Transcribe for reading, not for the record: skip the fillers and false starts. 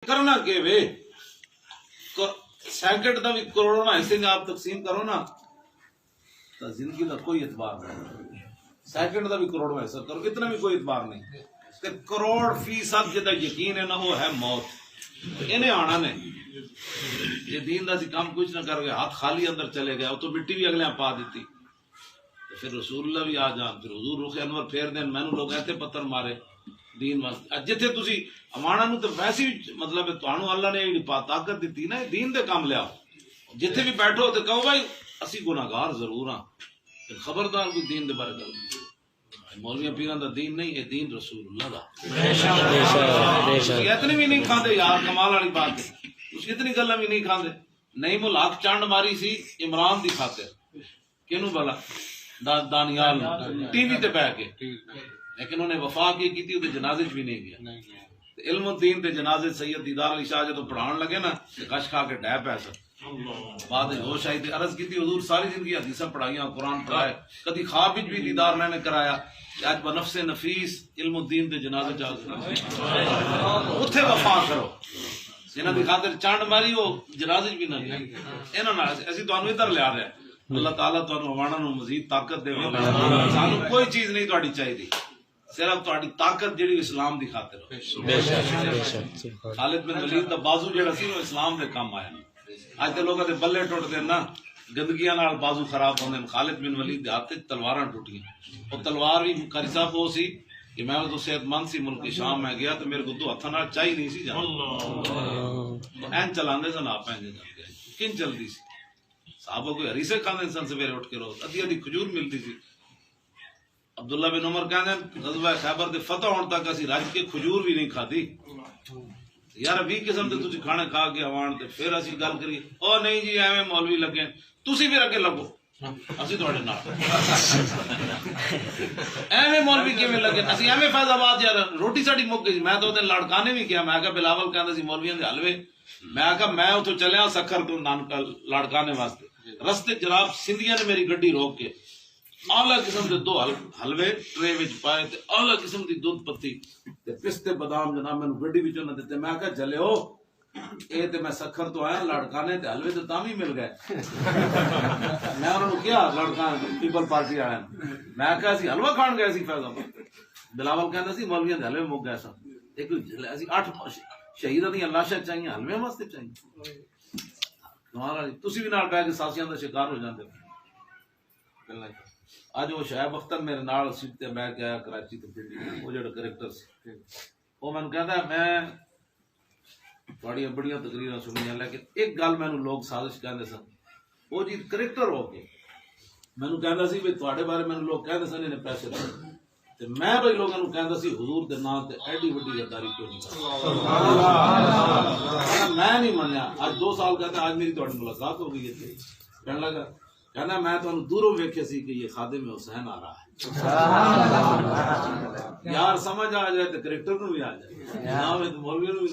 کرنا کہ way second کا بھی کروڑوں حصے میں آپ تقسیم کرو نا تو زندگی کا کوئی اعتبار نہیں. سیکنڈ کا بھی کروڑوں حصہ کرو اتنا بھی کوئی اعتبار نہیں. کروڑ فیصد جدا یقین ہے نا وہ ہے موت. انہیں آنا نے یہ دین دا سی کام کچھ نہ کر گئے ہاتھ خالی اندر چلے گئے وہ تو مٹی بھی اگلے پا دیتی. پھر رسول اللہ بھی آ جان پھر حضور رخ انور پھیر دین مینوں لوگ ایتھے پتھر مارے دین واسطے. جتھے تسی امانا نو تے ویسی مطلب ہے تانوں اللہ نے جڑی طاقت دتی نا دین دے کام لیا. جتھے بھی بیٹھو تے کہو بھائی اسی گناہگار ضرور ہاں خبردار کوئی دین دے بارے گل مولویاں پیراں دا دین نہیں یہ دین رسول اللہ دا. اتنی بھی نہیں کھاندے یار کمال والی بات ہے. اس اتنی گلاں بھی نہیں کھاندے. نہیں ملاق چانڈ ماری سی عمران دی خاطر کینوں بلا دانیال ٹی وی تے بیٹھ کے لیکن انہیں وفا کی تھی جنازے بھی نہیں گیا. علم الدین دے جنازے سید دیدار علی شاہ جدو پڑھان لگے نا کش کھا کے ڈہ پی سن بعد ہوش آئی تھی عرض کی تھی حضور ساری زندگی حدیثاں پڑھائیاں قرآن پڑھائے کدی خواب بھی دیدار میں نے کرایا آج بنفس نفیس علم الدین دے جنازے جا اتھے وفا کرو جنہاں دی خاطر چانڈ ماری وہ جنازے بھی نہ انہاں اسی تانوں ادھر لیا رہے ہیں. اللہ تعالیٰ تانوں اوانا نو مزید طاقت دے سانو کوئی چیز نہیں تہاڈی چاہیے صرف تہاڈی طاقت جڑی اسلام دی خاطر ہو. خالد بن ولید دا بازو جڑا سی وہ اسلام دے کام آیا. اج تے لوگاں دے بلے ٹوٹ دے نا گندگیاں نال بازو خراب ہوندے. خالد بن ولید دے ہاتھ تلواراں ٹوٹیاں. وہ تلوار بھی قاری صاحب وہ سی کہ میں تو صحت مند سی ملک شام میں گیا تو میرے کو دو ہتھاں نال چاہی نہیں سی جانا این چلاندے سن آپ این کن چلدی سی صحابہ کوئی ہریسے کھاندے سن سویرے اٹھ کے روز ادھی ادھی کھجور ملتی سی. عبداللہ بن عمر کہندے غزوہ خیبر دے فتح ہون تک اسی رج کے کھجور بھی نہیں کھادی. یار 20 قسم دے تسی کھانے کھا کے آوان تے پھر اسی گل کری او نہیں جی ایویں مولوی لگے تسی پھر اگے لگو اسی تہاڈے نال ایویں مولوی کیویں لگے اسی ایویں فیض آباد یار روٹی ساڈی مک گئی. میں تو تے لاڑکانے بھی کیا میں کہ بلاول کہندا سی مولویاں دے حلوے میں کہ میں اوتھوں چلیا سکھر تو نانکا لاڑکانے واسطے رستے جناب سندھیاں نے میری گڈی روک کے اعلیٰ قسم دے دو حلوے ٹرے وچ پائے تے اعلیٰ قسم دی دودھ پتی تے پستے بادام جناب مینوں گڈی وچوں نہ دتے. میں کہ چلے او اے تے میں سکھر تو آیا لاڑکانے تے حلوے تے تاں وی مل گئے. میں انہاں نوں کیا لاڑکان پیپل پارٹی آیا میں کہ اسی حلوہ کھان گئے سی فیض آباد. بلاول کہندا سی مولویاں دے حلوے مک گئے سن ایک اسی 8 شہیداں دیاں لاشاں چاہیے حلوے واسطے چاہیے. تسی بھی نال بیٹھ کے ساسیاں دا شکار ہو جاندے. اج وہ شعیب اختر میرے نال سیٹ تے بیٹھ کے آیا کراچی تے پنڈی وہ جڑا کریکٹر سی وہ مینوں کہندا میں تہاڈیاں بڑیاں تقریراں سنیاں لیکن ایک گل مینوں لوگ سازش کہندے سن وہ جی کریکٹر ہو کے مینوں کہندا سی بھئی تہاڈے بارے مینوں لوگ کہندے سن انہیں پیسے دے تے میں بھئی لوگاں نوں کہندا سی حضور دے نام تے ایڈی وڈی غداری کیوں نہیں کردا. میں نہیں منیا اج 2 سال کہتا آج میری تہاڈی ملاقات ہو گئی ہے کہنے لگا کہنا میں تو دوروں ویکھے سی کہ یہ خادم حسین آ رہا ہے. یار سمجھ آ جائے تو کریکٹر نو بھی آ جائے مولوی نو بھی